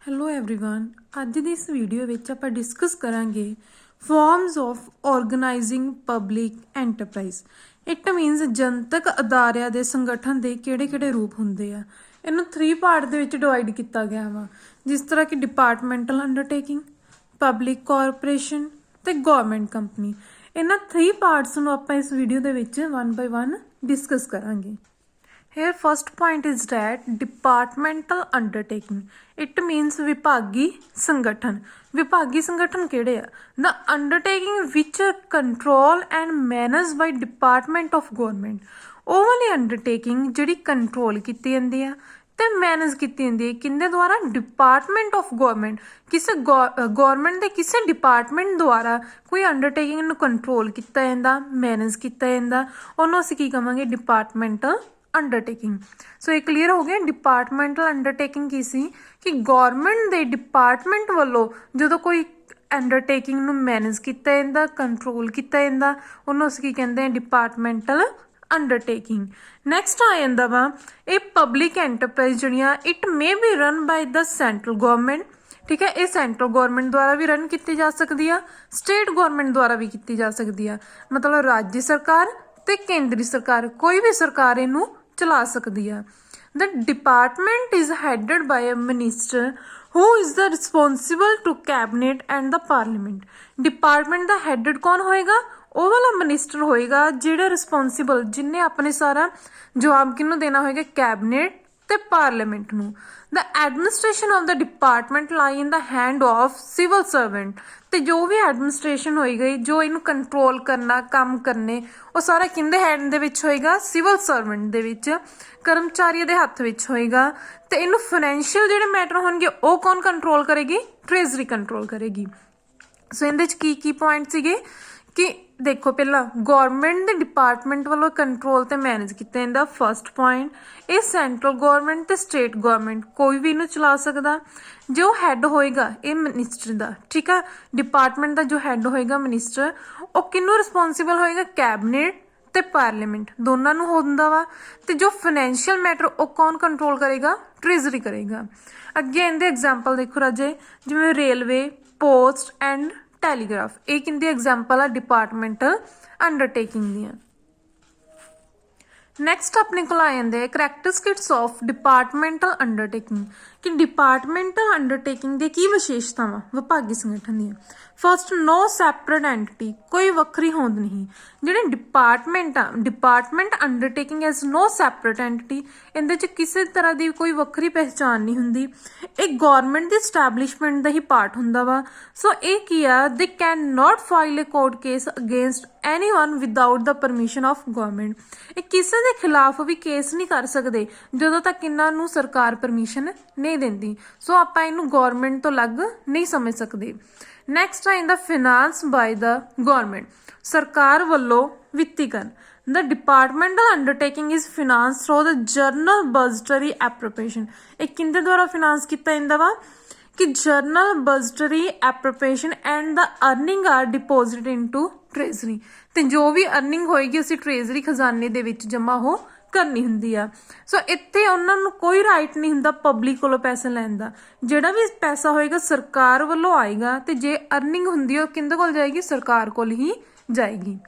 Hello everyone ਅੱਜ ਦੀ ਇਸ video ਵਿੱਚ ਆਪਾਂ ਡਿਸਕਸ ਕਰਾਂਗੇ forms of organising public enterprise. It means ਜਨਤਕ ਅਦਾਰਿਆਂ ਦੇ ਸੰਗਠਨ ਦੇ ਕਿਹੜੇ-ਕਿਹੜੇ ਰੂਪ ਹੁੰਦੇ ਆ। ਇਹਨੂੰ 3 ਪਾਰਟ ਦੇ ਵਿੱਚ ਡਿਵਾਈਡ ਕੀਤਾ ਗਿਆ ਵਾ, ਜਿਸ ਤਰ੍ਹਾਂ ਕਿ ਡਿਪਾਰਟਮੈਂਟਲ ਅੰਡਰਟੇਕਿੰਗ, ਪਬਲਿਕ ਕਾਰਪੋਰੇਸ਼ਨ ਤੇ ਗਵਰਨਮੈਂਟ ਕੰਪਨੀ। ਇਹਨਾਂ 3 ਪਾਰਟਸ ਨੂੰ ਆਪਾਂ ਇਸ ਵੀਡੀਓ ਦੇ ਵਿੱਚ 1 by 1 ਡਿਸਕਸ ਕਰਾਂਗੇ। Here first point is that departmental undertaking. It means विभागी संगठन। विभागी संगठन केड़े आ? The undertaking which are control and managed by department of government. ਉਹ ਵਾਲੀ undertaking ਜਿਹੜੀ control ਕੀਤੀ ਜਾਂਦੀ ਆ ਤੇ ਮੈਨੇਜ ਕੀਤੀ ਜਾਂਦੀ ਹੈ ਕਿੰਦੇ ਦੁਆਰਾ? Department of government. ਕਿਸੇ ਗਵਰਨਮੈਂਟ ਦੇ ਕਿਸੇ ਡਿਪਾਰਟਮੈਂਟ ਦੁਆਰਾ ਕੋਈ ਅੰਡਰਟੇਕਿੰਗ ਨੂੰ ਕੰਟਰੋਲ ਕੀਤਾ ਜਾਂਦਾ, ਮੈਨੇਜ ਕੀਤਾ ਜਾਂਦਾ, ਉਹਨੂੰ ਅਸੀਂ ਕੀ ਕਹਾਂਗੇ? Departmental undertaking. ਸੋ ਇਹ ਕਲੀਅਰ ਹੋ ਗਿਆ। ਡਿਪਾਰਟਮੈਂਟਲ ਅੰਡਰਟੇਕਿੰਗ ਕੀ ਸੀ ਕਿ ਗੌਰਮੈਂਟ ਦੇ ਡਿਪਾਰਟਮੈਂਟ ਵੱਲੋਂ ਜਦੋਂ ਕੋਈ ਅੰਡਰਟੇਕਿੰਗ ਨੂੰ ਮੈਨੇਜ ਕੀਤਾ ਜਾਂਦਾ, ਕੰਟਰੋਲ ਕੀਤਾ ਜਾਂਦਾ, ਉਹਨੂੰ ਅਸੀਂ ਕੀ ਕਹਿੰਦੇ ਹਾਂ? Departmental undertaking. ਨੈਕਸਟ ਆ ਜਾਂਦਾ ਵਾ ਇਹ ਪਬਲਿਕ ਐਂਟਰਪ੍ਰਾਈਜ਼ ਜਿਹੜੀਆਂ it may be run by the central government. ਠੀਕ ਹੈ, ਇਹ ਸੈਂਟਰਲ ਗਵਰਨਮੈਂਟ ਦੁਆਰਾ ਵੀ ਰਨ ਕੀਤੀ ਜਾ ਸਕਦੀ ਆ, ਸਟੇਟ ਗਵਰਨਮੈਂਟ ਦੁਆਰਾ ਵੀ ਕੀਤੀ ਜਾ ਸਕਦੀ ਆ। ਮਤਲਬ ਰਾਜ ਸਰਕਾਰ ਤੇ ਕੇਂਦਰੀ ਸਰਕਾਰ, ਕੋਈ ਵੀ ਸਰਕਾਰ ਇਹਨੂੰ ਚਲਾ ਸਕਦੀ ਆ। The department is headed by a minister who is the responsible to cabinet and the parliament. Department the headed ਕੌਣ ਹੋਏਗਾ? ਉਹ ਵਾਲਾ ਮਿਨਿਸਟਰ ਹੋਏਗਾ ਜਿਹੜਾ ਰਿਸਪੌਂਸਿਬਲ, ਜਿਹਨੇ ਆਪਣੇ ਸਾਰਾ ਜਵਾਬ ਕਿਹਨੂੰ ਦੇਣਾ ਹੋਏਗਾ? ਕੈਬਨਿਟ ਤੇ ਪਾਰਲੀਮੈਂਟ ਨੂੰ। The administration of the department lie in the hand of civil servant. ਤੇ ਜੋ ਵੀ ਐਡਮਿਨਿਸਟ੍ਰੇਸ਼ਨ ਹੋਏਗੀ, ਜੋ ਇਹਨੂੰ ਕੰਟਰੋਲ ਕਰਨਾ, ਕੰਮ ਕਰਨੇ, ਉਹ ਸਾਰਾ ਕਿਹਦੇ ਹੈਂਡ ਦੇ ਵਿੱਚ ਹੋਏਗਾ? ਸਿਵਲ ਸਰਵੈਂਟ ਦੇ ਵਿੱਚ, ਕਰਮਚਾਰੀ ਦੇ ਹੱਥ ਵਿੱਚ ਹੋਏਗਾ। ਤੇ ਇਹਨੂੰ ਫਾਈਨੈਂਸ਼ੀਅਲ ਜਿਹੜੇ ਮੈਟਰ ਹੋਣਗੇ ਉਹ ਕੌਣ ਕੰਟਰੋਲ ਕਰੇਗੀ? ਟ੍ਰੇਜ਼ਰੀ ਕੰਟਰੋਲ ਕਰੇਗੀ। ਸੋ ਇਹਦੇ ਵਿੱਚ ਕੀ ਪੁਆਇੰਟ ਸੀਗੇ ਕਿ ਦੇਖੋ, ਪਹਿਲਾਂ ਗੌਰਮੈਂਟ ਦੇ ਡਿਪਾਰਟਮੈਂਟ ਵੱਲੋਂ ਕੰਟਰੋਲ ਤੇ ਮੈਨੇਜ ਕੀਤਾ ਜਾਂਦਾ। ਫਸਟ ਪੁਆਇੰਟ, ਇਹ ਸੈਂਟਰਲ ਗੌਰਮੈਂਟ ਤੇ ਸਟੇਟ ਗੌਰਮੈਂਟ ਕੋਈ ਵੀ ਇਹਨੂੰ ਚਲਾ ਸਕਦਾ। ਜੋ ਹੈੱਡ ਹੋਏਗਾ ਇਹ ਮਿਨਿਸਟਰ ਦਾ, ਠੀਕ ਆ, ਡਿਪਾਰਟਮੈਂਟ ਦਾ ਜੋ ਹੈੱਡ ਹੋਏਗਾ ਮਿਨਿਸਟਰ, ਉਹ ਕਿਹਨੂੰ ਰਿਸਪੌਂਸਿਬਲ ਹੋਏਗਾ? ਕੈਬਨਿਟ ਤੇ ਪਾਰਲੀਮੈਂਟ ਦੋਨਾਂ ਨੂੰ ਹੁੰਦਾ ਵਾ। ਤੇ ਜੋ ਫਾਈਨੈਂਸ਼ੀਅਲ ਮੈਟਰ ਉਹ ਕੌਣ ਕੰਟਰੋਲ ਕਰੇਗਾ? ਟ੍ਰੇਜ਼ਰੀ ਕਰੇਗਾ। ਅੱਗੇ ਇਹਦੇ ਐਗਜ਼ਾਮਪਲ ਦੇਖੋ ਰਾਜੇ, ਜਿਵੇਂ ਰੇਲਵੇ, ਪੋਸਟ ਐਂਡ ਟੈਲੀਗ੍ਰਾਫ, ਇਹ ਕਿੰਦੀ ਐਗਜ਼ਾਮਪਲ ਆ ਡਿਪਾਰਟਮੈਂਟਲ ਅੰਡਰਟੇਕਿੰਗ ਦੀਆਂ। ਨੈਕਸਟ ਆਪਣੇ ਕੋਲ ਆ ਜਾਂਦੇ ਕਰੈਕਟਰਿਸਟਿਕਸ ਆਫ ਡਿਪਾਰਟਮੈਂਟਲ ਅੰਡਰਟੇਕਿੰਗ, ਕਿ ਡਿਪਾਰਟਮੈਂਟਲ ਅੰਡਰਟੇਕਿੰਗ ਦੇ ਕੀ ਵਿਸ਼ੇਸ਼ਤਾਵਾਂ ਵਿਭਾਗੀ ਸੰਗਠਨ ਦੀਆਂ। ਫਸਟ, ਨੋ ਸੈਪਰੇਟ ਐਂਟਿਟੀ, ਕੋਈ ਵੱਖਰੀ ਹੋਂਦ ਨਹੀਂ। ਜਿਹੜੇ ਡਿਪਾਰਟਮੈਂਟ ਆ, ਡਿਪਾਰਟਮੈਂਟ ਅੰਡਰਟੇਕਿੰਗ ਐਜ਼ ਨੋ ਸੈਪਰੇਟ ਐਂਟਿਟੀ, ਇਹਦੇ 'ਚ ਕਿਸੇ ਤਰ੍ਹਾਂ ਦੀ ਕੋਈ ਵੱਖਰੀ ਪਹਿਚਾਣ ਨਹੀਂ ਹੁੰਦੀ। ਇਹ ਗੌਰਮੈਂਟ ਦੀ ਸਟੈਬਲਿਸ਼ਮੈਂਟ ਦਾ ਹੀ ਪਾਰਟ ਹੁੰਦਾ ਵਾ। ਸੋ ਇਹ ਕੀ ਆ? They can not file A court case against anyone without the permission of government. ਇਹ ਕਿਸੇ ਦੇ ਖਿਲਾਫ ਵੀ ਕੇਸ ਨਹੀਂ ਕਰ ਸਕਦੇ ਜਦੋਂ ਤੱਕ ਇਹਨਾਂ ਨੂੰ ਸਰਕਾਰ ਪਰਮਿਸ਼ਨ ਨਹੀਂ ਦਿੰਦੀ। ਸੋ ਆਪਾਂ ਇਹਨੂੰ ਗਵਰਨਮੈਂਟ ਤੋਂ ਅਲੱਗ ਨਹੀਂ ਸਮਝ ਸਕਦੇ। ਨੈਕਸਟ ਆ ਇਹਦਾ ਫਿਨਾਂਸ ਬਾਈ ਦਾ ਗਵਰਨਮੈਂਟ, ਸਰਕਾਰ ਵੱਲੋਂ ਵਿੱਤੀਕਰਨ। The departmental undertaking is financed through the journal budgetary appropriation. ਇਹ ਕਿੰਦੇ ਦੁਆਰਾ ਫਿਨਾਂਸ ਕੀਤਾ ਜਾਂਦਾ ਵਾ? ਕਿ journal budgetary appropriation and the earning are deposited into treasury. ਤੇ ਜੋ ਵੀ ਅਰਨਿੰਗ ਹੋਏਗੀ ਅਸੀਂ ਟ੍ਰੇਜ਼ਰੀ ਖਜ਼ਾਨੇ ਦੇ ਵਿੱਚ ਜਮ੍ਹਾਂ ਹੋ ਕਰਨੀ ਹੁੰਦੀ ਆ। ਸੋ ਇੱਥੇ ਉਹਨਾਂ ਨੂੰ ਕੋਈ ਰਾਈਟ ਨਹੀਂ ਹੁੰਦਾ ਪਬਲਿਕ ਕੋਲੋਂ ਪੈਸੇ ਲੈਣ ਦਾ। ਜਿਹੜਾ ਵੀ ਪੈਸਾ ਹੋਏਗਾ ਸਰਕਾਰ ਵੱਲੋਂ ਆਏਗਾ, ਤੇ ਜੇ ਅਰਨਿੰਗ ਹੁੰਦੀ ਉਹ ਕਿੰਦੇ ਕੋਲ ਜਾਏਗੀ? ਸਰਕਾਰ ਕੋਲ ਹੀ ਜਾਏਗੀ।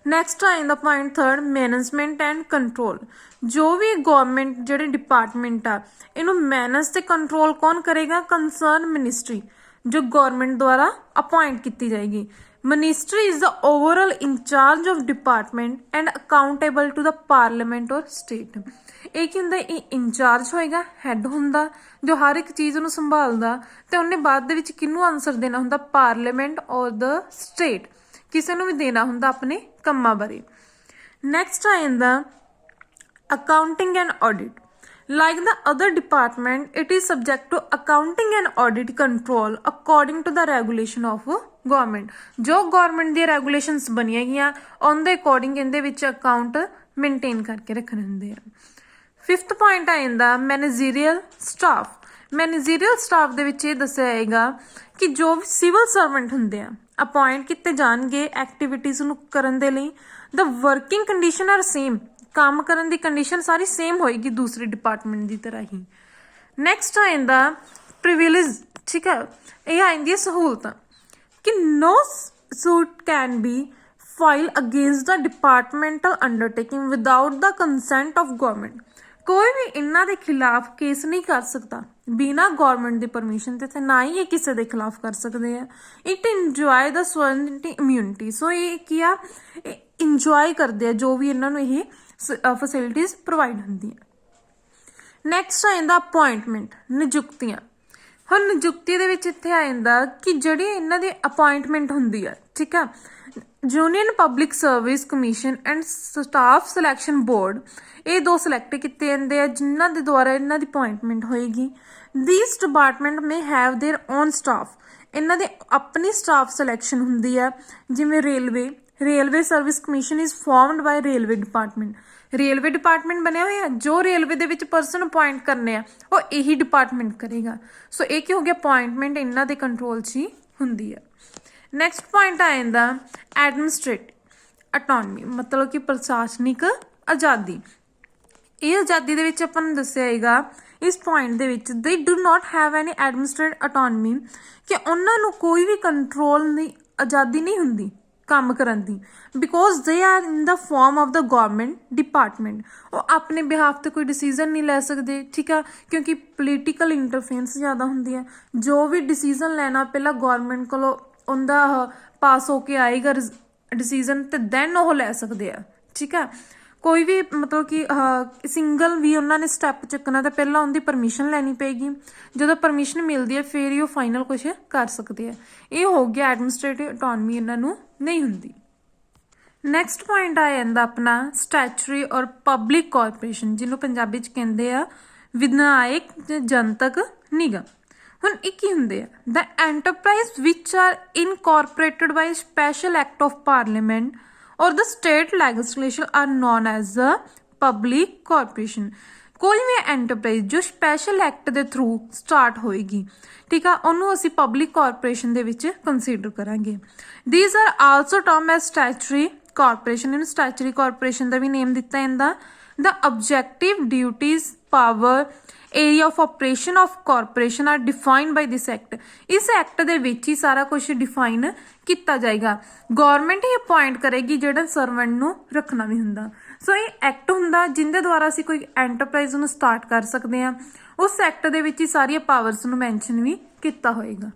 ਨੈਕਸਟ ਆ ਜਾਂਦਾ point third, management and control. ਜੋ ਵੀ ਗਵਰਨਮੈਂਟ ਜਿਹੜੇ ਡਿਪਾਰਟਮੈਂਟ ਆ, ਇਹਨੂੰ ਮੈਨੇਜ ਤੇ ਕੰਟਰੋਲ ਕੌਣ ਕਰੇਗਾ? ਕੰਸਰਨ ਮਿਨਿਸਟਰੀ, ਜੋ ਗਵਰਨਮੈਂਟ ਦੁਆਰਾ ਅਪੁਆਇੰਟ ਕੀਤੀ ਜਾਏਗੀ। Ministry is the overall in charge of department and accountable to the parliament or state. ਇਹ ਕੀ ਹੁੰਦਾ? ਇਹ ਇੰਚਾਰਜ ਹੋਏਗਾ, ਹੈੱਡ ਹੁੰਦਾ ਜੋ ਹਰ ਇੱਕ ਚੀਜ਼ ਨੂੰ ਸੰਭਾਲਦਾ, ਤੇ ਉਹਨੇ ਬਾਅਦ ਦੇ ਵਿੱਚ ਕਿਹਨੂੰ ਆਨਸਰ ਦੇਣਾ ਹੁੰਦਾ? ਪਾਰਲੀਮੈਂਟ ਔਰ ਦ ਸਟੇਟ, ਕਿਸੇ ਨੂੰ ਵੀ ਦੇਣਾ ਹੁੰਦਾ ਆਪਣੇ ਕੰਮਾਂ ਬਾਰੇ। ਨੈਕਸਟ ਆ ਜਾਂਦਾ accounting and audit. Like the other department, it is subject to accounting and audit control according to the regulation of government. ਜੋ ਗਵਰਨਮੈਂਟ ਦੀਆਂ ਰੈਗੂਲੇਸ਼ਨਸ ਬਣੀਆਂ ਗਈਆਂ ਉਹਦੇ ਅਕੋਰਡਿੰਗ ਇਹਦੇ ਵਿੱਚ ਅਕਾਊਂਟ ਮੇਨਟੇਨ ਕਰਕੇ ਰੱਖਣੇ ਹੁੰਦੇ ਆ। ਫਿਫਥ ਪੁਆਇੰਟ ਆ ਜਾਂਦਾ ਮੈਨੇਜਰੀਅਲ ਸਟਾਫ। ਮੈਨੇਜਰੀਅਲ ਸਟਾਫ ਦੇ ਵਿੱਚ ਇਹ ਦੱਸਿਆ ਜਾਏਗਾ ਕਿ ਜੋ ਵੀ ਸਿਵਲ ਸਰਵੈਂਟ ਹੁੰਦੇ ਆ ਅਪੁਆਇੰਟ ਕੀਤੇ ਜਾਣਗੇ ਐਕਟੀਵਿਟੀਜ਼ ਨੂੰ ਕਰਨ ਦੇ ਲਈ। ਦ ਵਰਕਿੰਗ ਕੰਡੀਸ਼ਨ ਆਰ ਸੇਮ, ਕੰਮ ਕਰਨ ਦੀ ਕੰਡੀਸ਼ਨ ਸਾਰੀ ਸੇਮ ਹੋਏਗੀ ਦੂਸਰੇ ਡਿਪਾਰਟਮੈਂਟ ਦੀ ਤਰ੍ਹਾਂ ਹੀ। ਨੈਕਸਟ ਆ ਜਾਂਦਾ प्रिविलेज, ठीक है, ये आ जाती है सहूलत कि no suit can be file against the departmental undertaking without the consent of government. कोई भी इन्हां दे खिलाफ केस नहीं कर सकता बिना गवर्नमेंट की परमिशन ते ना ही ये किसी के खिलाफ कर सकते हैं। It enjoy the sovereignty immunity, so ये क्या इंजॉय करते हैं जो भी इन्होंने ये फैसिलिटीज प्रोवाइड होंगी। नैक्सट आ जाता अपॉइंटमेंट, नियुक्तियां। हम नियुक्ति दे विच इत्थे आ जाता कि जिहड़ी इन्हां दी अपॉइंटमेंट हुंदी है, ठीक है, union public service commission and staff selection board, ये दो सिलैक्ट किए जाते हैं जिन्हां दे द्वारा इन्हां दी अपॉइंटमेंट होएगी। दीज डिपार्टमेंट में हैव देयर ओन स्टाफ, इन्हां दे अपनी स्टाफ सिलैक्शन हुंदी है। जिवें railway service commission is formed by railway department, railway department बनया हुआ, जो रेलवे दे विच परसन अपॉइंट करने आ वो यही डिपार्टमेंट करेगा। सो ये की हो गया अपॉइंटमेंट इन्हां दे कंट्रोल च ही हुंदी है। नैक्सट पॉइंट आ जाता एडमिनिस्ट्रेटिव अटोनमी, मतलब कि प्रशासनिक आज़ादी। ये आज़ादी दे विच आपां नूं दस्सिया हैगा इस point they which they do not have any administrative autonomy, कि उन्हां नूं कोई भी कंट्रोल नहीं, आज़ादी नहीं हुंदी काम करन दी, because they are in the form of the government department. वो अपने बिहाफ ते कोई डिसीजन नहीं लै सकते, ठीक है, क्योंकि पोलीटिकल इंटरफेरेंस ज़्यादा हुंदी है। जो भी डिसीजन लैना पहला गवर्नमेंट कोलों उनका पास होके आएगा डिसीजन, तो दैन वो लै सकते हैं, ठीक है। कोई भी मतलब कि सिंगल भी उन्होंने स्टैप चुकना तो पहला उनकी परमिशन लैनी पेगी, जो परमिशन मिलती है फिर ही वो फाइनल कुछ कर सकते हैं। ये हो गया एडमिनिस्ट्रेटिव अटोनमी इन्हों नहीं होंगी। नैक्सट पॉइंट आ जाता अपना स्टैचुरी और पब्लिक कॉरपोरेशन, जिन्होंने पंजाबी च कहते हैं विधायक जनतक निगम। हुण एक ही होंगे the enterprise which are incorporated by special act of parliament और the state legislation are known as a public corporation. कोई भी एंटरप्राइज जो स्पैशल एक्ट के थ्रू स्टार्ट होएगी, ठीक है, उन्होंने असी पब्लिक कॉरपोरेशन दे विच कंसीडर करांगे। These are also term as statutory corporation, इन्हें स्टैचुरी कॉरपोरेशन का भी नेम दिता जाता। The objective duties power area of operation of corporation are defined by this act. इस एक्ट दे विच ही सारा कुछ डिफाइन किया जाएगा। गवर्नमेंट ही अपॉइंट करेगी जिहड़ा सर्वेंट नूं रखना भी हुंदा। सो ये एक्ट हुंदा जिंदे द्वारा असीं कोई एंटरप्राइज नूं स्टार्ट कर सकते हैं। उस एक्ट दे विच ही सारिया पावर्स नूं मैंशन भी किया होएगा।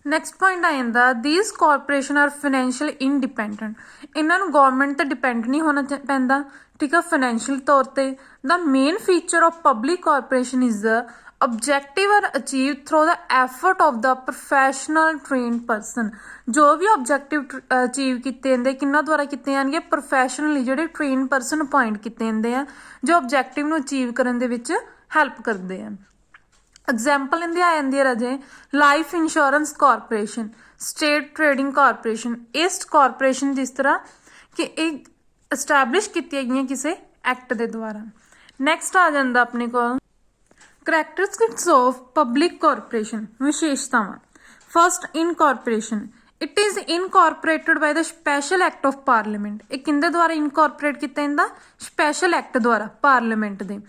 नैक्सट पॉइंट आ जाता these corporation are financial independent, इन्हों गवर्नमेंट तो डिपेंड नहीं होना पैंदा, ठीक है, फाइनैंशियल तौर पर। The main feature of public corporation is the objective are achieve through the effort of the professional trained person. जो भी ऑब्जेक्टिव अचीव किए जाते किन्हों द्वारा किए जाएंगे, प्रोफैशनली जोड़े ट्रेन परसन अपॉइंट किए जाते हैं जो ऑब्जेक्टिव नूं अचीव करने दे विच हैल्प करते हैं। एग्जाम्पल इनकी आ जाती है राजे life insurance corporation, state trading corporation, east corporation जिस तरह कि एक एस्टैबलिश की गई किसी एक्ट के द्वारा। नैक्सट आ जाता अपने को करैक्टरिस्टिक्स ऑफ पब्लिक कॉरपोरेशन, विशेषतावां। First incorporation, it is incorporated by the special act of parliament. एक किंदे द्वारा इनकॉरपोरेट किया जाता, स्पैशल एक्ट द्वारा पार्लीमेंट दे।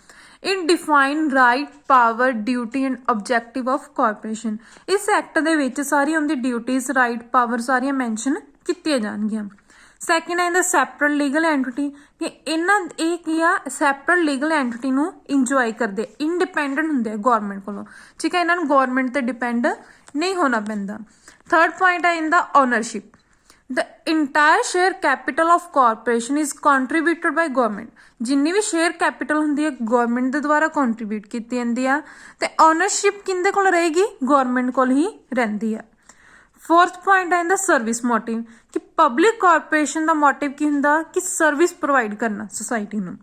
It define right power duty and objective of corporation. इस एक्ट दे विच सारी उनकी ड्यूटीज राइट पावर सारियां मैंशन कीतियां जाणगियां। सैकेंड है सैपरेट लीगल एंटिटी, कि इन्हां ये की आ सैपरेट लीगल एंटिटी नूं इंजॉय करते, इंडिपेंडेंट हुंदे गवर्नमेंट कोलों, ठीक है, इन्हां नूं गवर्नमेंट ते डिपेंड नहीं होना पैंदा। थर्ड पॉइंट है in the ownership, the entire share capital of corporation is contributed by government. जिन्नी भी शेयर कैपिटल होंदी है गवर्नमेंट के द्वारा कॉन्ट्रीब्यूट की जाती है, तो ओनरशिप किंदे कोल रहेगी, गवर्नमेंट कोल ही रहिंदी है। फोर्थ पॉइंट है इन द सर्विस मोटिव, कि पब्लिक कॉरपोरेशन का मोटिव की हुंदा कि सर्विस प्रोवाइड करना सोसाइटी नूं।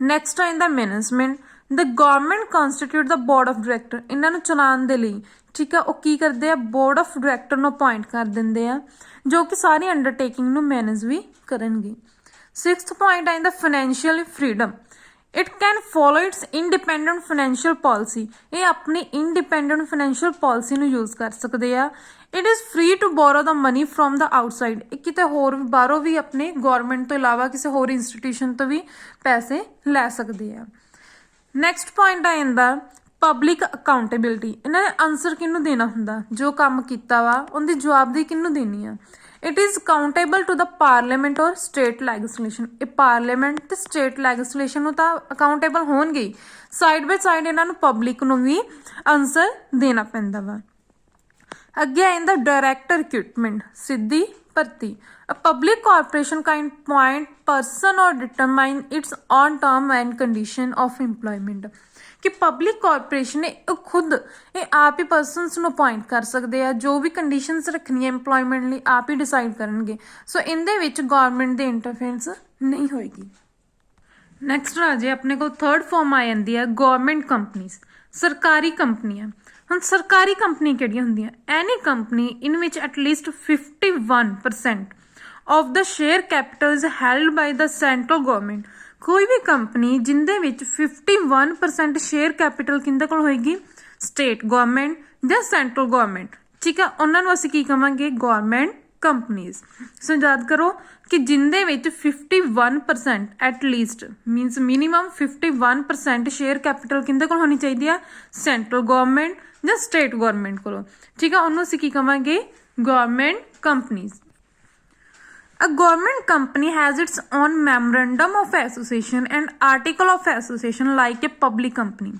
नैक्सट है in the management, the government constitute the board of director. इन्हां नूं चलाउण दे लई, ठीक है, वो की करते हैं, बोर्ड ऑफ डायरैक्टर नूं अपॉइंट कर देंगे हैं जो कि सारी अंडरटेकिंग नूं मैनेज भी करनगे। सिक्स्थ पॉइंट है in the financial freedom, it can follow its independent financial policy. ये अपनी इंडिपेंडेंट फाइनैंशियल पॉलिसी नूं यूज कर सकते हैं। It is free to borrow the money from the outside, किते होर बाहरों भी अपने गवर्नमेंट तो इलावा किसी होर इंस्टीट्यूशन तो भी पैसे लै सकते हैं। नैक्सट पॉइंट आ जाता ਪਬਲਿਕ ਅਕਾਊਂਟੇਬਿਲਟੀ, ਇਹਨਾਂ ਨੇ ਆਨਸਰ ਕਿਹਨੂੰ ਦੇਣਾ ਹੁੰਦਾ, ਜੋ ਕੰਮ ਕੀਤਾ ਵਾ ਉਹਦੀ ਜਵਾਬਦੇਹੀ ਕਿਹਨੂੰ ਦੇਣੀ ਆ। It is accountable to the parliament or state legislation, ਇਹ ਪਾਰਲੀਮੈਂਟ ਤੇ ਸਟੇਟ ਲੈਜਿਸਲੇਸ਼ਨ ਨੂੰ ਤਾਂ ਅਕਾਊਂਟੇਬਲ ਹੋਣਗੇ, ਸਾਈਡ ਬਾਈ ਸਾਈਡ ਇਹਨਾਂ ਨੂੰ ਪਬਲਿਕ ਨੂੰ ਵੀ ਆਨਸਰ ਦੇਣਾ ਪੈਂਦਾ ਵਾ। ਅੱਗੇ ਆ ਜਾਂਦਾ ਡਾਇਰੈਕਟ ਰਿਕਰੂਟਮੈਂਟ, ਸਿੱਧੀ ਭਰਤੀ। A public corporation can appoint person or determine its own term and condition of employment, ਕਿ ਪਬਲਿਕ ਕਾਰਪੋਰੇਸ਼ਨ ਇਹ ਖੁਦ ਇਹ ਆਪ ਹੀ ਪਰਸਨਸ ਨੂੰ ਅਪੁਆਇੰਟ ਕਰ ਸਕਦੇ ਆ, ਜੋ ਵੀ ਕੰਡੀਸ਼ਨਸ ਰੱਖਣੀਆਂ ਇੰਪਲੋਇਮੈਂਟ ਲਈ ਆਪ ਹੀ ਡਿਸਾਈਡ ਕਰਨਗੇ। ਸੋ ਇਹਦੇ ਵਿੱਚ ਗਵਰਨਮੈਂਟ ਦੀ ਇੰਟਰਫੇਰੈਂਸ ਨਹੀਂ ਹੋਏਗੀ। ਨੈਕਸਟ ਰਾਜੇ ਆਪਣੇ ਕੋਲ ਥਰਡ ਫਾਰਮ ਆ ਜਾਂਦੀ ਹੈ ਗਵਰਨਮੈਂਟ ਕੰਪਨੀਜ਼, ਸਰਕਾਰੀ ਕੰਪਨੀਆਂ। ਹੁਣ ਸਰਕਾਰੀ ਕੰਪਨੀ ਕਿਹੜੀਆਂ ਹੁੰਦੀਆਂ, ਐਨੀ ਕੰਪਨੀ ਇਨ ਵਿਚ at least 51% of the share capital is held by the central government, ਕੋਈ ਵੀ ਕੰਪਨੀ ਜਿੰਦੇ ਵਿੱਚ 51% ਸ਼ੇਅਰ ਕੈਪੀਟਲ ਕਿਹਦੇ ਕੋਲ ਹੋਏਗੀ, ਸਟੇਟ ਗਵਰਨਮੈਂਟ ਜਾਂ ਸੈਂਟਰਲ ਗਵਰਨਮੈਂਟ, ਠੀਕ ਆ, ਉਹਨਾਂ ਨੂੰ ਅਸੀਂ ਕੀ ਕਵਾਂਗੇ, ਗਵਰਨਮੈਂਟ ਕੰਪਨੀਜ਼। ਸੋ ਯਾਦ ਕਰੋ ਕਿ ਜਿੰਦੇ ਵਿੱਚ 51% at least means minimum 51% share capital ਕਿਹਦੇ ਕੋਲ ਹੋਣੀ ਚਾਹੀਦੀ ਆ, ਸੈਂਟਰਲ ਗਵਰਨਮੈਂਟ ਜਾਂ ਸਟੇਟ ਗਵਰਨਮੈਂਟ ਕੋਲੋਂ, ਠੀਕ ਆ, ਉਹਨੂੰ ਅਸੀਂ ਕੀ ਕਵਾਂਗੇ, government companies. A government company has its own memorandum of association and article of association like a public company.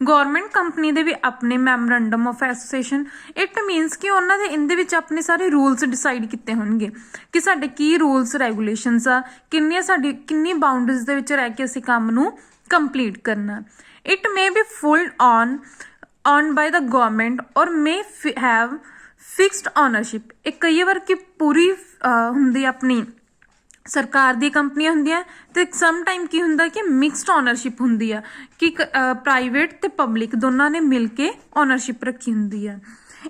Government company ਦੇ ਵੀ ਆਪਣੇ memorandum of association, it means ਕਿ ਉਹਨਾਂ ਦੇ ਇਹਦੇ ਵਿੱਚ ਆਪਣੇ ਸਾਰੇ ਰੂਲਸ ਡਿਸਾਈਡ ਕੀਤੇ ਹੋਣਗੇ ਕਿ ਸਾਡੇ ਕੀ ਰੂਲਸ ਰੈਗੂਲੇਸ਼ਨਸ ਆ, ਕਿੰਨੀ ਬਾਉਂਡਰੀਜ਼ ਦੇ ਵਿੱਚ ਰਹਿ ਕੇ ਅਸੀਂ ਕੰਮ ਨੂੰ ਕੰਪਲੀਟ ਕਰਨਾ। It may be full on by the government or may have fixed ownership, ਇਹ ਕਈ ਵਾਰ ਕਿ ਪੂਰੀ ਹੁੰਦੀ ਆਪਣੀ ਸਰਕਾਰ ਦੀ ਕੰਪਨੀਆਂ ਹੁੰਦੀਆਂ ਤੇ ਸਮ ਟਾਈਮ ਕੀ ਹੁੰਦਾ ਕਿ ਮਿਕਸਡ ਓਨਰਸ਼ਿਪ ਹੁੰਦੀ ਆ ਕਿ ਪ੍ਰਾਈਵੇਟ ਤੇ ਪਬਲਿਕ ਦੋਨਾਂ ਨੇ ਮਿਲ ਕੇ ਓਨਰਸ਼ਿਪ ਰੱਖੀ ਹੁੰਦੀ ਆ।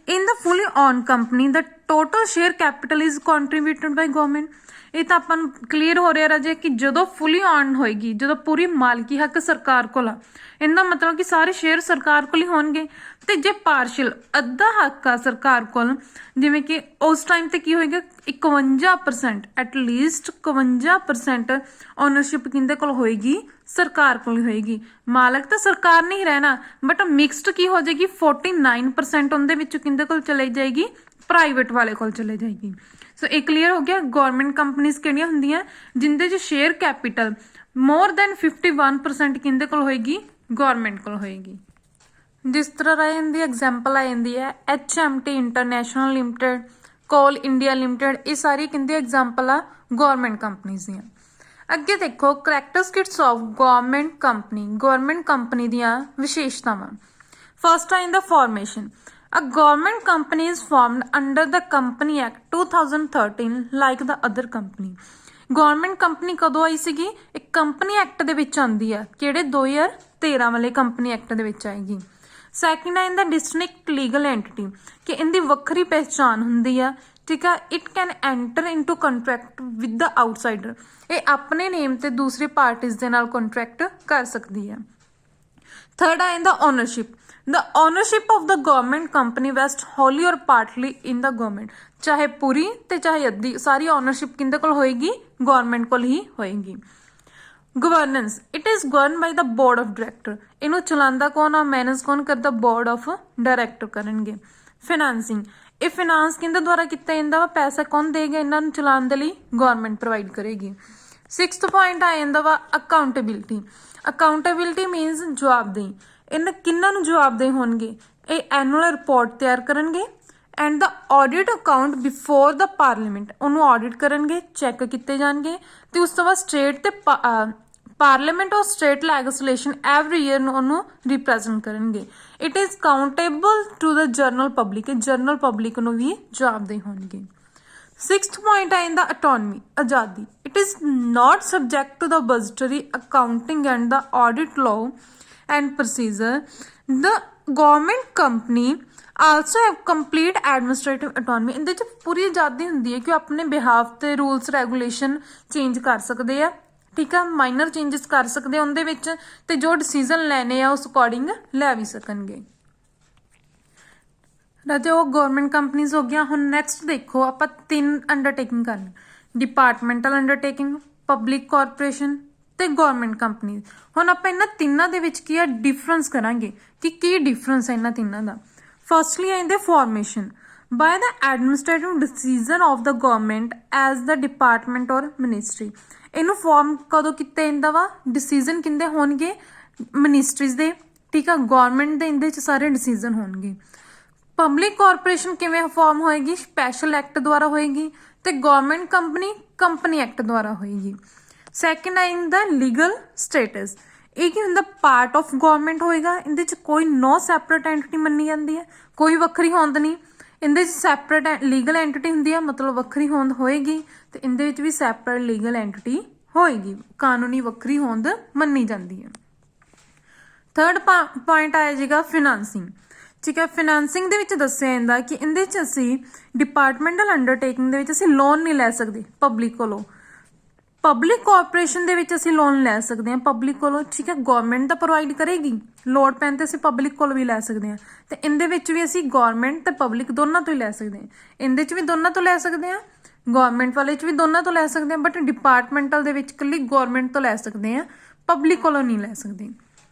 In the fully own company the total share capital is contributed by government, ਇਹ ਤਾਂ ਆਪਾਂ ਨੂੰ ਕਲੀਅਰ ਹੋ ਰਿਹਾ ਰਾਜੇ ਕਿ ਜਦੋਂ ਫੁੱਲੀ ਔਨ ਹੋਏਗੀ, ਜਦੋਂ ਪੂਰੀ ਮਾਲਕੀ ਹੱਕ ਸਰਕਾਰ ਕੋਲ ਆ, ਇਹਦਾ ਮਤਲਬ ਕਿ ਸਾਰੇ ਸ਼ੇਅਰ ਸਰਕਾਰ ਕੋਲ ਹੀ ਹੋਣਗੇ। ਤੇ ਜੇ ਪਾਰਸ਼ਲ ਅੱਧਾ ਹੱਕ ਆ ਸਰਕਾਰ ਕੋਲ, ਜਿਵੇਂ ਕਿ ਉਸ ਟਾਈਮ ਤੇ ਕੀ ਹੋਏਗਾ, 51% ਐਟਲੀਸਟ 51% ਓਨਰਸ਼ਿਪ ਕਿਹਦੇ ਕੋਲ ਹੋਏਗੀ, ਸਰਕਾਰ ਕੋਲ ਹੀ ਹੋਏਗੀ। ਮਾਲਕ ਤਾਂ ਸਰਕਾਰ ਨਹੀਂ ਰਹਿਣਾ, ਬਟ ਮਿਕਸਡ ਕੀ ਹੋ ਜਾਏਗੀ, 49% ਉਹਦੇ ਵਿੱਚੋਂ ਕਿਹਦੇ ਕੋਲ ਚਲੇ ਜਾਏਗੀ, ਪ੍ਰਾਈਵੇਟ ਵਾਲੇ ਕੋਲ ਚਲੇ ਜਾਏਗੀ। ਸੋ ਇਹ ਕਲੀਅਰ ਹੋ ਗਿਆ ਗਵਰਨਮੈਂਟ ਕੰਪਨੀਜ਼ ਕਿਹੜੀਆਂ ਹੁੰਦੀਆਂ, ਜਿੰਦੇ 'ਚ ਸ਼ੇਅਰ ਕੈਪੀਟਲ ਮੋਰ ਦੈਨ 51% ਕਿਹਦੇ ਕੋਲ ਹੋਏਗੀ, ਗਵਰਨਮੈਂਟ ਕੋਲ ਹੋਏਗੀ। ਜਿਸ ਤਰ੍ਹਾਂ ਆ ਜਾਂਦੀ ਐਗਜ਼ਾਮਪਲ ਆ ਜਾਂਦੀ ਹੈ HMT ਇੰਟਰਨੈਸ਼ਨਲ ਲਿਮਟਿਡ, ਕੋਲ ਇੰਡੀਆ ਲਿਮਟਿਡ, ਇਹ ਸਾਰੀ ਕਿਹਦੀ ਐਗਜ਼ਾਮਪਲ ਆ, ਗਵਰਨਮੈਂਟ ਕੰਪਨੀਜ਼ ਦੀਆਂ। ਅੱਗੇ ਦੇਖੋ characteristics of government company, government company ਦੀਆਂ ਵਿਸ਼ੇਸ਼ਤਾਵਾਂ। ਫਸਟ ਆ ਜਾਂਦਾ formation, A government company is formed under the Company Act 2013 like the other company. Government company ਕਦੋਂ ਆਈ ਸੀਗੀ, ਇੱਕ ਕੰਪਨੀ ਐਕਟ ਦੇ ਵਿੱਚ ਆਉਂਦੀ ਆ, ਕਿਹੜੇ 2013 ਵਾਲੇ ਕੰਪਨੀ ਐਕਟ ਦੇ ਵਿੱਚ ਆਏਗੀ। ਸੈਕਿੰਡ ਆ ਇਹਦਾ ਡਿਸਟਿੰਕਟ ਲੀਗਲ ਐਂਟਿਟੀ, ਕਿ ਇਹਦੀ ਵੱਖਰੀ ਪਹਿਚਾਣ ਹੁੰਦੀ ਆ, ਠੀਕ ਆ। It can enter into contract with the outsider, ਇਹ ਆਪਣੇ ਨੇਮ ਤੇ ਦੂਸਰੀ ਪਾਰਟੀਜ਼ ਦੇ ਨਾਲ ਕੰਟਰੈਕਟ ਕਰ ਸਕਦੀ ਆ। ਥਰਡ ਆ ਇਹਦਾ ownership, The ownership of the government company vests wholly or partly in the government, ਚਾਹੇ ਪੂਰੀ ਤੇ ਚਾਹੇ ਅੱਧੀ, ਸਾਰੀ ownership ਕਿਹਦੇ ਕੋਲ ਹੋਏਗੀ, ਗਵਰਨਮੈਂਟ ਕੋਲ ਹੀ ਹੋਏਗੀ। Governance, it is governed by the board of director, ਇਹਨੂੰ ਚਲਾਉਂਦਾ ਕੌਣ ਆ, ਮੈਨੇਜ ਕੌਣ ਕਰਦਾ, board of director ਕਰਨਗੇ। Financing, ਇਹ ਫਾਈਨਾਂਸ ਕਿਹਦੇ ਦੁਆਰਾ ਕੀਤਾ ਜਾਂਦਾ ਵਾ, ਪੈਸਾ ਕੌਣ ਦੇਗਾ ਇਹਨਾਂ ਨੂੰ ਚਲਾਉਣ ਦੇ ਲਈ, ਗਵਰਨਮੈਂਟ ਪ੍ਰੋਵਾਈਡ ਕਰੇਗੀ। ਸਿਕਸਥ ਪੁਆਇੰਟ ਆ ਜਾਂਦਾ ਵਾ ਅਕਾਊਂਟੇਬਿਲਿਟੀ, ਅਕਾਊਂਟੇਬਿਲਿਟੀ ਮੀਨਸ ਜਵਾਬਦੇਹੀ, ਇਹਨਾਂ ਕਿੰਨਾਂ ਨੂੰ ਜਵਾਬਦੇਹ ਹੋਣਗੇ, ਇਹ ਐਨੂਅਲ ਰਿਪੋਰਟ ਤਿਆਰ ਕਰਨਗੇ and the audit account before the parliament, ਉਹਨੂੰ ਆਡਿਟ ਕਰਨਗੇ, ਚੈੱਕ ਕੀਤੇ ਜਾਣਗੇ ਤੇ ਉਸ ਤੋਂ ਬਾਅਦ ਸਟੇਟ ਤੇ parliament or state legislation every year ਨੂੰ ਉਹਨੂੰ ਰਿਪਰੈਜ਼ੈਂਟ ਕਰਨਗੇ। It is countable to the general public, general public ਨੂੰ ਵੀ ਜਵਾਬਦੇਹ ਹੋਣਗੇ। ਸਿਕਸਥ ਪੁਆਇੰਟ ਆ ਜਾਂਦਾ ਅਟੋਨਮੀ, ਆਜ਼ਾਦੀ, it is not subject to the budgetary accounting and the audit law and procedure. The government company also have complete administrative autonomy, ਇਹਦੇ 'ਚ ਪੂਰੀ ਆਜ਼ਾਦੀ ਹੁੰਦੀ ਹੈ ਕਿ ਉਹ ਆਪਣੇ ਬਿਹਾਫ ਤੇ ਰੂਲਸ ਰੈਗੂਲੇਸ਼ਨ ਚੇਂਜ ਕਰ ਸਕਦੇ ਆ, ਠੀਕ ਆ, ਮਾਈਨਰ ਚੇਂਜਸ ਕਰ ਸਕਦੇ ਆ ਉਹਦੇ ਵਿੱਚ, ਤੇ ਜੋ ਡਿਸੀਜ਼ਨ ਲੈਣੇ ਆ ਉਸ ਅਕੋਰਡਿੰਗ ਲੈ ਵੀ ਸਕਣਗੇ। ਰਾਜੇ ਉਹ ਗਵਰਨਮੈਂਟ ਕੰਪਨੀਜ਼ ਹੋ ਗਿਆ। ਹੁਣ ਨੈਕਸਟ ਦੇਖੋ ਆਪਾਂ 3 ਅੰਡਰਟੇਕਿੰਗ ਕਰਨੀ, ਡਿਪਾਰਟਮੈਂਟਲ ਅੰਡਰਟੇਕਿੰਗ, ਪਬਲਿਕ ਕਾਰਪੋਰੇਸ਼ਨ ਤੇ ਗਵਰਨਮੈਂਟ ਕੰਪਨੀ। ਹੁਣ ਆਪਾਂ ਇਹਨਾਂ ਤਿੰਨਾਂ ਦੇ ਵਿੱਚ ਕੀ ਆ ਡਿਫਰੈਂਸ ਕਰਾਂਗੇ ਕਿ ਕੀ ਡਿਫਰੈਂਸ ਹੈ ਇਹਨਾਂ ਤਿੰਨਾਂ ਦਾ। ਫਸਟਲੀ ਆਉਂਦੇ formation by the administrative decision of the government as the department और मिनिस्ट्री। ਇਹਨੂੰ ਫਾਰਮ ਕਦੋਂ ਕੀਤਾ ਜਾਂਦਾ ਵਾ, ਡਿਸੀਜਨ ਕਿੰਦੇ ਹੋਣਗੇ, ਮਿਨਿਸਟਰੀਜ਼ ਦੇ, ਠੀਕ ਆ, ਗਵਰਨਮੈਂਟ ਦੇ ਇਹਦੇ ਚ ਸਾਰੇ ਡਿਸੀਜਨ ਹੋਣਗੇ। ਪਬਲਿਕ ਕਾਰਪੋਰੇਸ਼ਨ ਕਿਵੇਂ ਫਾਰਮ ਹੋਏਗੀ, ਸਪੈਸ਼ਲ ਐਕਟ ਦੁਆਰਾ ਹੋਏਗੀ, ਤੇ ਗਵਰਨਮੈਂਟ ਕੰਪਨੀ ਕੰਪਨੀ ਐਕਟ ਦੁਆਰਾ ਹੋਏਗੀ। ਸੈਕਿੰਡ ਆਇਨ ਦਾ ਲੀਗਲ ਸਟੇਟਸ, ਇਹ ਕੀ ਹੁੰਦਾ, ਪਾਰਟ ਆਫ ਗਵਰਨਮੈਂਟ ਹੋਏਗਾ, ਇਹਦੇ ਚ ਕੋਈ ਨੋ ਸੈਪਰੇਟ ਐਂਟਿਟੀ ਮੰਨੀ ਜਾਂਦੀ ਹੈ, ਕੋਈ ਵੱਖਰੀ ਹੋਂਦ ਨਹੀਂ। ਇਹਦੇ ਚ ਸੈਪਰੇਟ ਲੀਗਲ ਐਂਟਿਟੀ ਹੁੰਦੀ ਆ, ਮਤਲਬ ਵੱਖਰੀ ਹੋਂਦ ਹੋਏਗੀ, ਤੇ ਇਹਦੇ ਵਿੱਚ ਵੀ ਸੈਪਰੇਟ ਲੀਗਲ ਐਂਟਿਟੀ ਹੋਏਗੀ, ਕਾਨੂੰਨੀ ਵੱਖਰੀ ਹੋਂਦ ਮੰਨੀ ਜਾਂਦੀ ਹੈ। ਥਰਡ ਪੁਆਇੰਟ ਆਇਆ ਜੀਗਾ ਫਿਨਾਂਸਿੰਗ, ਠੀਕ ਹੈ। ਫਿਨਾਂਸਿੰਗ ਦੇ ਵਿੱਚ ਦੱਸਿਆ ਜਾਂਦਾ ਕਿ ਇਹਦੇ ਚ ਅਸੀਂ ਡਿਪਾਰਟਮੈਂਟਲ ਅੰਡਰਟੇਕਿੰਗ ਦੇ ਵਿੱਚ ਅਸੀਂ ਲੋਨ ਨਹੀਂ ਲੈ ਸਕਦੇ ਪਬਲਿਕ ਕੋਲੋਂ। ਪਬਲਿਕ ਕਾਰਪੋਰੇਸ਼ਨ ਦੇ ਵਿੱਚ ਅਸੀਂ ਲੋਨ ਲੈ ਸਕਦੇ ਹਾਂ ਪਬਲਿਕ ਕੋਲੋਂ, ਠੀਕ ਹੈ, ਗਵਰਨਮੈਂਟ ਤਾਂ ਪ੍ਰੋਵਾਈਡ ਕਰੇਗੀ, ਲੋੜ ਪੈਣ ਤੇ ਅਸੀਂ ਪਬਲਿਕ ਕੋਲ ਵੀ ਲੈ ਸਕਦੇ ਹਾਂ। ਤੇ ਇਹਦੇ ਵਿੱਚ ਵੀ ਅਸੀਂ ਗਵਰਨਮੈਂਟ ਤੇ ਪਬਲਿਕ ਦੋਨਾਂ ਤੋਂ ਹੀ ਲੈ ਸਕਦੇ ਹਾਂ। ਇਹਦੇ ਚ ਵੀ ਦੋਨਾਂ ਤੋਂ ਲੈ ਸਕਦੇ ਹਾਂ, ਗਵਰਨਮੈਂਟ ਵਾਲੇ ਚ ਵੀ ਦੋਨਾਂ ਤੋਂ ਲੈ ਸਕਦੇ ਹਾਂ, ਬਟ ਡਿਪਾਰਟਮੈਂਟਲ ਦੇ ਵਿੱਚ ਇਕੱਲੀ ਗਵਰਨਮੈਂਟ ਤੋਂ ਲੈ ਸਕਦੇ ਹਾਂ, ਪਬਲਿਕ ਕੋਲੋਂ ਨਹੀਂ ਲੈ ਸਕਦੇ।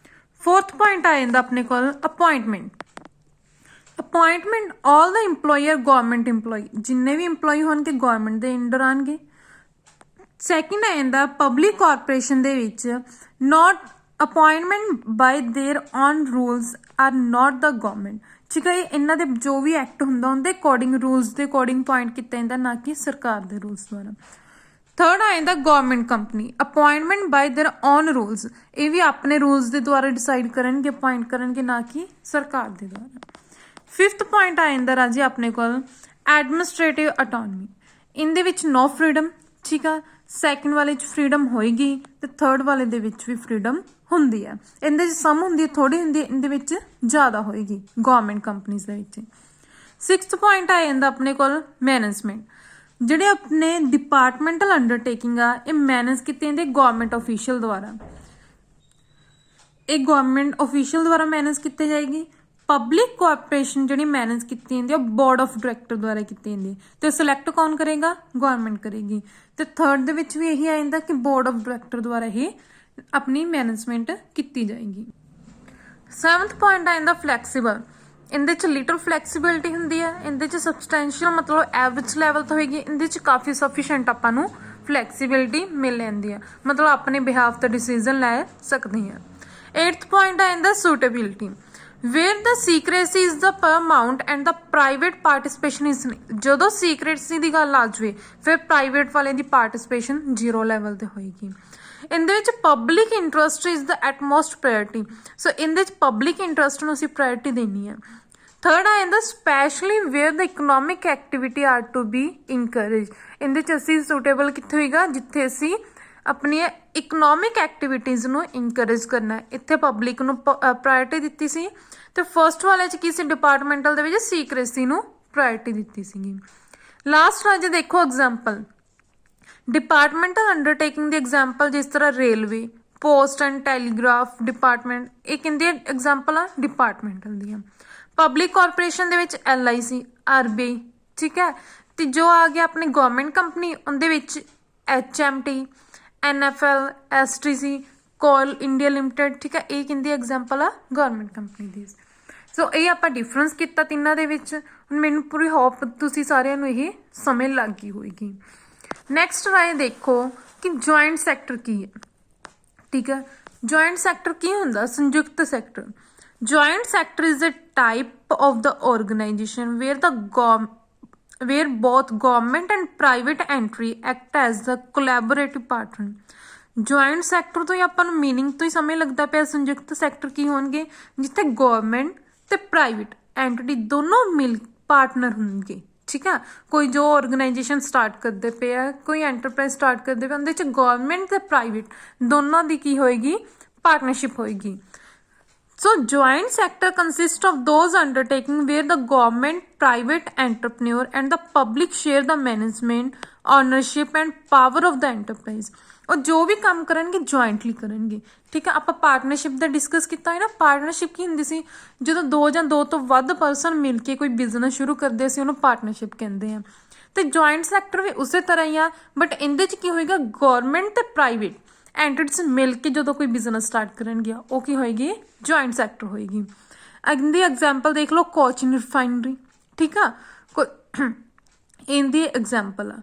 ਫੋਰਥ ਪੁਆਇੰਟ ਆ ਜਾਂਦਾ ਆਪਣੇ ਕੋਲ appointment. Appointment all the employer government employee, ਜਿੰਨੇ ਵੀ ਇੰਪਲੋਈ ਹੋਣਗੇ ਗਵਰਨਮੈਂਟ ਦੇ ਅੰਡਰ ਆਉਣਗੇ। ਸੈਕਿੰਡ ਆ ਜਾਂਦਾ ਪਬਲਿਕ ਕਾਰਪੋਰੇਸ਼ਨ ਦੇ ਵਿੱਚ not appointment by their own rules or not the government, ਠੀਕ ਹੈ। ਇਹਨਾਂ ਦੇ ਜੋ ਵੀ ਐਕਟ ਹੁੰਦਾ ਉਹਦੇ ਅਕੋਰਡਿੰਗ, ਰੂਲਸ ਦੇ ਅਕੋਰਡਿੰਗ ਪੁਆਇੰਟ ਕੀਤਾ ਜਾਂਦਾ, ਨਾ ਕਿ ਸਰਕਾਰ ਦੇ ਰੂਲਸ ਦੁਆਰਾ। ਥਰਡ ਆ ਜਾਂਦਾ government company, appointment by their own rules, ਇਹ ਵੀ ਆਪਣੇ ਰੂਲਸ ਦੇ ਦੁਆਰਾ ਡਿਸਾਈਡ ਕਰਨਗੇ, ਅਪੁਆਇੰਟ ਕਰਨਗੇ, ਨਾ ਕਿ ਸਰਕਾਰ ਦੇ ਦੁਆਰਾ। ਫਿਫਥ ਪੁਆਇੰਟ ਆ ਜਾਂਦਾ ਰਾਜੀ ਆਪਣੇ ਕੋਲ ਐਡਮਿਨਿਸਟ੍ਰੇਟਿਵ ਅਟੋਨਮੀ, ਇਹਦੇ ਵਿੱਚ ਨੋ ਫਰੀडम, ਠੀਕ ਆ। ਸੈਕਿੰਡ ਵਾਲੇ ਚ ਫਰੀडम ਹੋਏਗੀ ਤੇ ਥਰਡ ਵਾਲੇ ਦੇ ਵਿੱਚ ਵੀ ਫਰੀडम ਹੁੰਦੀ ਹੈ। ਇਹਦੇ ਚ ਸਮ ਹੁੰਦੀ ਹੈ, ਥੋੜੀ ਹੁੰਦੀ ਹੈ, ਇਹਦੇ ਵਿੱਚ ਜ਼ਿਆਦਾ ਹੋਏਗੀ ਗਵਰਨਮੈਂਟ ਕੰਪਨੀਜ਼ ਦੇ ਵਿੱਚ। ਸਿਕਸਥ ਪੁਆਇੰਟ ਆ ਜਾਂਦਾ ਆਪਣੇ ਕੋਲ ਮੈਨੇਜਮੈਂਟ, ਜਿਹੜੇ ਆਪਣੇ ਡਿਪਾਰਟਮੈਂਟਲ ਅੰਡਰਟੇਕਿੰਗ ਆ ਇਹ ਮੈਨੇਜ ਕੀਤੇ ਜਾਂਦੇ ਗਵਰਨਮੈਂਟ ਆਫੀਸ਼ੀਅਲ ਦੁਆਰਾ, ਇਹ ਗਵਰਨਮੈਂਟ ਆਫੀਸ਼ੀਅਲ ਦੁਆਰਾ ਮੈਨੇਜ ਕੀਤੀ ਜਾਏਗੀ। ਪਬਲਿਕ ਕਾਰਪੋਰੇਸ਼ਨ ਜਿਹੜੀ ਮੈਨੇਜ ਕੀਤੀ ਜਾਂਦੀ ਹੈ ਬੋਰਡ ਆਫ ਡਾਇਰੈਕਟਰ ਦੁਆਰਾ ਕੀਤੀ ਜਾਂਦੀ ਹੈ, ਤੇ ਸਿਲੈਕਟ ਕੌਣ ਕਰੇਗਾ, ਗਵਰਨਮੈਂਟ ਕਰੇਗੀ। ਤੇ ਥਰਡ ਦੇ ਵਿੱਚ ਵੀ ਇਹੀ ਆ ਜਾਂਦਾ ਕਿ ਬੋਰਡ ਆਫ ਡਾਇਰੈਕਟਰ ਦੁਆਰਾ ਇਹ ਆਪਣੀ ਮੈਨੇਜਮੈਂਟ ਕੀਤੀ ਜਾਏਗੀ। ਸੈਵਨਥ ਪੁਆਇੰਟ ਆ ਜਾਂਦਾ ਫਲੈਕਸੀਬਲ, ਇਹਦੇ ਚ ਲਿਟਲ ਫਲੈਕਸੀਬਿਲਿਟੀ ਹੁੰਦੀ ਹੈ, ਇਹਦੇ ਚ ਸਬਸਟੈਂਸ਼ੀਅਲ ਮਤਲਬ ਐਵਰੇਜ ਲੈਵਲ ਤੋਂ ਹੋਏਗੀ, ਇਹਦੇ ਚ ਕਾਫੀ ਸਫੀਸ਼ੀਐਂਟ ਆਪਾਂ ਨੂੰ ਫਲੈਕਸੀਬਿਲਿਟੀ ਮਿਲ ਜਾਂਦੀ ਹੈ, ਮਤਲਬ ਆਪਣੇ ਬਿਹਾਫ ਤੇ ਡਿਸੀਜਨ ਲੈ ਸਕਦੇ ਹਾਂ। ਏਟਥ ਪੁਆਇੰਟ ਆ ਜਾਂਦਾ ਸੂਟੇਬਿਲਿਟੀ, where the secrecy is the paramount and the private participation is ਜਦੋਂ secrecy ਦੀ ਗੱਲ ਆ ਜਾਵੇ ਫਿਰ private ਵਾਲੇ ਦੀ participation 0 ਲੈਵਲ ਤੇ ਹੋਏਗੀ। ਇਹਦੇ ਵਿੱਚ public interest is the utmost priority, so ਇਹਦੇ ਵਿੱਚ ਪਬਲਿਕ ਇੰਟਰਸਟ ਨੂੰ ਅਸੀਂ ਪ੍ਰਾਇੋਰਟੀ ਦੇਣੀ ਹੈ। ਥਰਡ ਆ ਜਾਂਦਾ specially where the economic activity are to be encourage, ਇਹਦੇ ਚ ਅਸੀਂ ਸੁਟੇਬਲ ਕਿੱਥੇ ਹੋਏਗਾ ਜਿੱਥੇ ਅਸੀਂ ਆਪਣੀਆਂ ਇਕਨੋਮਿਕ ਐਕਟੀਵਿਟੀਜ਼ ਨੂੰ ਇਨਕਰੇਜ ਕਰਨਾ, ਇੱਥੇ ਪਬਲਿਕ ਨੂੰ ਪ੍ਰਾਇੋਰਟੀ ਦਿੱਤੀ ਸੀ। ਤੇ ਫਸਟ ਵਾਲੇ ਚ ਕੀ ਸੀ, ਡਿਪਾਰਟਮੈਂਟਲ ਦੇ ਵਿੱਚ ਸੀਕ੍ਰੇਸੀ ਨੂੰ ਪ੍ਰਾਇੋਰਟੀ ਦਿੱਤੀ ਸੀਗੀ। ਲਾਸਟ ਰਾਜ ਦੇਖੋ ਐਗਜ਼ਾਮਪਲ, ਡਿਪਾਰਟਮੈਂਟਲ ਅੰਡਰਟੇਕਿੰਗ ਦੀ ਐਗਜ਼ਾਮਪਲ ਜਿਸ ਤਰ੍ਹਾਂ railway, post and telegraph department, ਇਹ ਕਿੰਦੀ ਐਗਜ਼ਾਮਪਲ ਆ ਡਿਪਾਰਟਮੈਂਟਲ ਦੀਆਂ। ਪਬਲਿਕ ਕਾਰਪੋਰੇਸ਼ਨ ਦੇ ਵਿੱਚ LIC, RBI, ਠੀਕ ਹੈ। ਤੇ ਜੋ ਆ ਗਿਆ ਆਪਣੀ ਗਵਰਨਮੈਂਟ ਕੰਪਨੀ ਉਹਦੇ ਵਿੱਚ HMT, NFL, STC, ਕੋਲ ਇੰਡੀਆ ਲਿਮਟਿਡ, ਠੀਕ ਹੈ। ਇਹ ਕਿੰਦੀ ਐਗਜ਼ਾਮਪਲ ਆ ਗਵਰਨਮੈਂਟ ਕੰਪਨੀ ਦੀ। ਸੋ ਇਹ ਆਪਾਂ ਡਿਫਰੈਂਸ ਕੀਤਾ ਤਿੰਨਾਂ ਦੇ ਵਿੱਚ। ਹੁਣ ਮੈਨੂੰ ਪੂਰੀ ਹੋਪ ਤੁਸੀਂ ਸਾਰਿਆਂ ਨੂੰ ਇਹ ਸਮਝ ਲੱਗ ਗਈ ਹੋਏਗੀ। ਨੈਕਸਟ ਰਾਏ ਦੇਖੋ ਕਿ ਜੁਆਇੰਟ ਸੈਕਟਰ ਕੀ ਹੈ, ਠੀਕ ਹੈ। ਜੁਆਇੰਟ ਸੈਕਟਰ ਕੀ ਹੁੰਦਾ, ਸੰਯੁਕਤ sector. Joint sector is a type of the organisation where both government and private entry act as the collaborative partner। Joint sector ਤੋਂ ਹੀ ਆਪਾਂ ਨੂੰ ਮੀਨਿੰਗ ਤੋਂ ਹੀ ਸਮਝ ਲੱਗਦਾ ਪਿਆ ਸੰਯੁਕਤ ਸੈਕਟਰ ਕੀ ਹੋਣਗੇ, ਜਿੱਥੇ ਗਵਰਨਮੈਂਟ ਤੇ ਪ੍ਰਾਈਵੇਟ ਐਂਟਿਟੀ ਦੋਨੋਂ ਮਿਲ ਪਾਰਟਨਰ ਹੋਣਗੇ, ਠੀਕ ਆ। ਕੋਈ ਜੋ ਆਰਗੇਨਾਈਜੇਸ਼ਨ ਸਟਾਰਟ ਕਰਦੇ ਪਏ ਆ, ਕੋਈ ਐਂਟਰਪ੍ਰਾਈਜ਼ ਸਟਾਰਟ ਕਰਦੇ ਪਏ, ਉਹਦੇ ਚ ਗਵਰਨਮੈਂਟ ਤੇ ਪ੍ਰਾਈਵੇਟ ਦੋਨਾਂ ਦੀ ਕੀ ਹੋਏਗੀ, ਪਾਰਟਨਰਸ਼ਿਪ ਹੋਏਗੀ। So joint sector consists of those undertaking where the government, private entrepreneur and the public share the management, ownership and power of the enterprise। और जो भी काम करनगे jointly करनगे, ठीक है। ਆਪਾਂ ਪਾਰਟਨਰਸ਼ਿਪ ਦਾ ਡਿਸਕਸ ਕੀਤਾ ਹੈ ਨਾ। ਪਾਰਟਨਰਸ਼ਿਪ ਕੀ ਹੁੰਦੀ ਸੀ, ਜਦੋਂ ਦੋ ਜਾਂ ਦੋ ਤੋਂ ਵੱਧ ਪਰਸਨ ਮਿਲ ਕੇ ਕੋਈ ਬਿਜ਼ਨਸ ਸ਼ੁਰੂ ਕਰਦੇ ਸੀ ਉਹਨੂੰ ਪਾਰਟਨਰਸ਼ਿਪ ਕਹਿੰਦੇ ਆ। ਤੇ ਜੁਆਇੰਟ ਸੈਕਟਰ ਵੀ ਉਸੇ ਤਰ੍ਹਾਂ ਹੀ ਆ, ਬਟ ਇਹਦੇ ਚ ਕੀ ਹੋਏਗਾ, ਗਵਰਨਮੈਂਟ ਤੇ ਪ੍ਰਾਈਵੇਟ एंटिटीज मिल के जो कोई बिजनेस स्टार्ट करनगियां वो की होएगी जॉइंट सैक्टर होएगी। इनदी एग्जाम्पल देख लो कोचिन रिफाइनरी, ठीक है, इनदी एग्जाम्पल आ।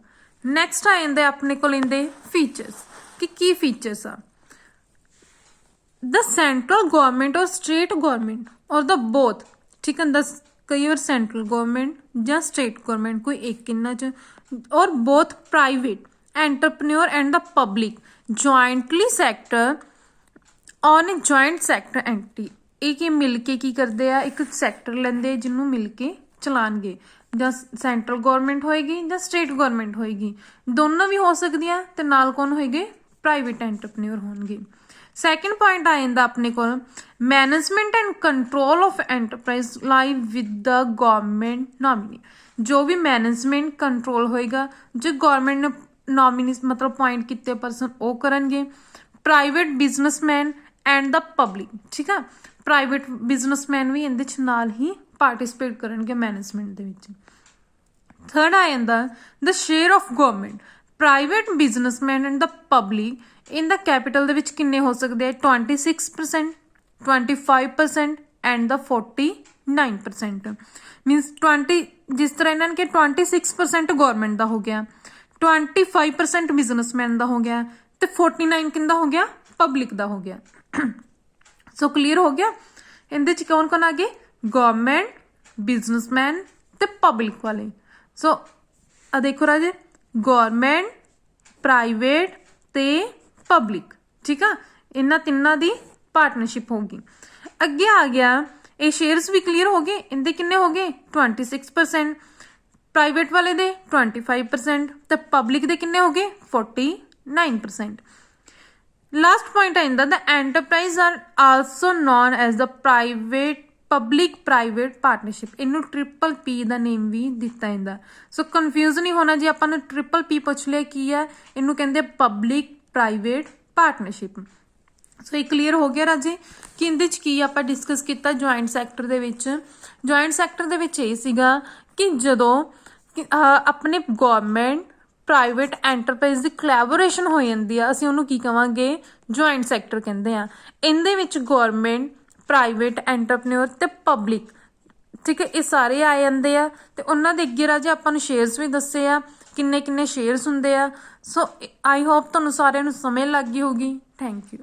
नैक्सट आ जाते अपने को इनदे फीचर्स की फीचर्स आ। द सेंट्रल गवर्नमेंट और स्टेट गवर्नमेंट और द बोथ, ठीक है, द कई बार सेंट्रल गवर्नमेंट या स्टेट गवर्नमेंट कोई एक इन्ना च, और both private entrepreneur and the public jointly sector on a joint sector entity, ये मिल के की करते हैं एक सैक्टर लेंदे जिन्होंने मिल के चलानगे, ਜਾਂ सेंट्रल गवर्नमेंट होएगी ਜਾਂ स्टेट गवर्नमेंट होएगी, दोनों भी हो सकती हैं, तो नाल कौन होएगे प्राइवेट एंटरप्रेन्योर होंगे। सैकेंड पॉइंट आ जाता अपने को management and control of enterprise lie with the government nominee, जो भी मैनेजमेंट कंट्रोल होएगा जो गवर्नमेंट ने नॉमिनी मतलब अपॉइंट किए परसन वो करनगे, private businessman and the public, ठीक है, प्राइवेट बिजनेसमैन भी इहदे च नाल ही पार्टिसिपेट करनगे मैनेजमेंट दे विच। थर्ड आ जाता the share of government private businessman and the public in the capital दे विच किन्ने हो सकते हैं 26%, 25% एंड द 49%, मीनस 20 जिस तरह इन्होंने कि 26% गवर्नमेंट का हो गया, 25% बिजनेसमैन का हो गया, तो 49 किंदा हो गया पब्लिक का हो गया। सो क्लीयर हो गया। इनदे च कौन कौन आ गए गवर्नमेंट बिजनेसमैन ते पब्लिक वाले। सो आ देखो राजे गवर्नमेंट प्राइवेट ते पब्लिक, ठीक है, इन्हां तिन्नां दी पार्टनरशिप होगी। अगे आ गया ये शेयर्स भी क्लीयर हो गए, इनके किन्ने हो गए 26%, प्राइवेट वाले दे 25% ते पब्लिक दे किन्ने हो गए 49%। लास्ट पॉइंट आ जाता the enterprise are also known as the private public private partnership, इनू ट्रिपल पी का नेम भी दिता जाता। सो कन्फ्यूज नहीं होना जी अपन ट्रिपल पी पुछ लिया की है, इनू कहते पब्लिक प्राइवेट पार्टनरशिप। सो ये क्लीयर हो गया राजे कि इहदे च की आपां डिस्कस किया जॉइंट सैक्टर दे विच। जॉइंट सैक्टर दे विच ये सीगा कि जदों अपने गवर्नमेंट प्राइवेट एंटरप्राइज की कोलैबोरेशन हो जाती है असीं उहनूं की कहांगे जॉइंट सैक्टर कहंदे आ। इहदे विच गवर्नमेंट प्राइवेट एंटरप्रेन्योर ते पब्लिक, ठीक है, ये सारे आ जाते हैं। तो उन्होंने अगे राजे आपां नूं शेयर्स भी दसे आ किन्ने किन्ने शेयर्स हुंदे आ। सो आई होप तुहानूं सारिआं नूं समझ लग गई होगी। Thank you.